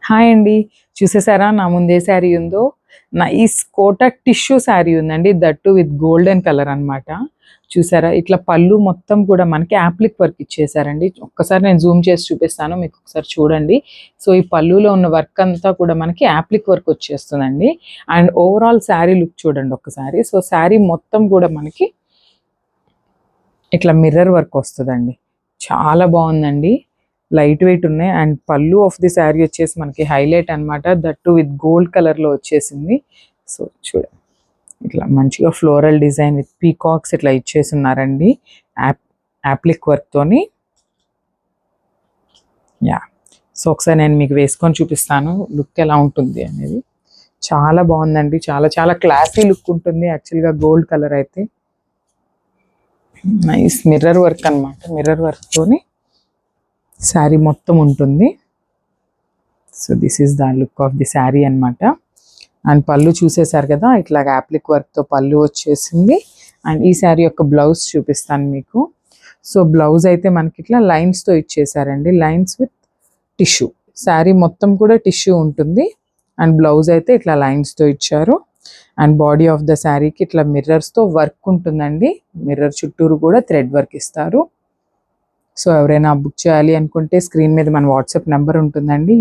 Hi అండి. చూసేసారా నా ముందే శారీ ఉందో? నైస్ కోటా టిష్యూ శారీ ఉందండి. దట్ విత్ గోల్డెన్ కలర్ అనమాట. చూసారా? ఇట్లా పళ్ళు మొత్తం కూడా మనకి యాప్లిక్ వర్క్ ఇచ్చేసారండి. ఒక్కసారి నేను జూమ్ చేసి చూపిస్తాను. మీకు ఒకసారి చూడండి. సో, ఈ పళ్ళులో ఉన్న వర్క్ అంతా కూడా మనకి యాప్లిక్ వర్క్ వచ్చేస్తుందండి. అండ్ ఓవరాల్ శారీ లుక్ చూడండి ఒక్కసారి. సో, శారీ మొత్తం కూడా మనకి ఇట్లా మిర్రర్ వర్క్ వస్తదండి. చాలా బావుందండి. లైట్ వెయిట్ ఉన్నాయి. అండ్ పళ్ళు ఆఫ్ ది శారీ వచ్చేసి మనకి హైలైట్ అనమాట. దట్ విత్ గోల్డ్ కలర్‌లో వచ్చేసింది. సో, చూడండి. ఇట్లా మంచిగా ఫ్లోరల్ డిజైన్ విత్ పీకాక్స్ ఇట్లా ఇచ్చేసున్నారండి. యాప్ యాప్లిక్ వర్క్‌తోని. యాహ్! సో, ఒకసారి నేను మీకు వేసుకొని చూపిస్తాను. లుక్ ఎలా ఉంటుంది అనేది. చాలా బావుందండి. చాలా చాలా క్లాసీ లుక్ ఉంటుంది యాక్చువల్‌గా గోల్డ్ కలర్ అయితే. నైస్ మిర్రర్ వర్క్ అనమాట. మిర్రర్ వర్క్‌తోని శారీ మొత్తం ఉంటుంది. So, this is the look of the sari అనమాట. అండ్ పళ్ళు చూసేసారు కదా! ఇట్లాగ యాప్లిక్ వర్క్‌తో పళ్ళు వచ్చేసింది. అండ్ ఈ శారీ యొక్క బ్లౌజ్ చూపిస్తాను మీకు. సో, బ్లౌజ్ అయితే మనకి ఇట్లా లైన్స్‌తో ఇచ్చేసారండి. Lines with tissue. శారీ మొత్తం కూడా టిష్యూ ఉంటుంది. అండ్ బ్లౌజ్ అయితే ఇట్లా లైన్స్‌తో ఇచ్చారు. అండ్ బాడీ ఆఫ్ ద శారీకి ఇట్లా మిర్రర్స్‌తో వర్క్ ఉంటుందండి. మిర్రర్ చుట్టూరు కూడా థ్రెడ్ వర్క్ ఇస్తారు. సో, ఎవరైనా బుక్ చేయాలి అనుకుంటే స్క్రీన్ మీద మన వాట్సాప్ నంబర్ ఉంటుందండి.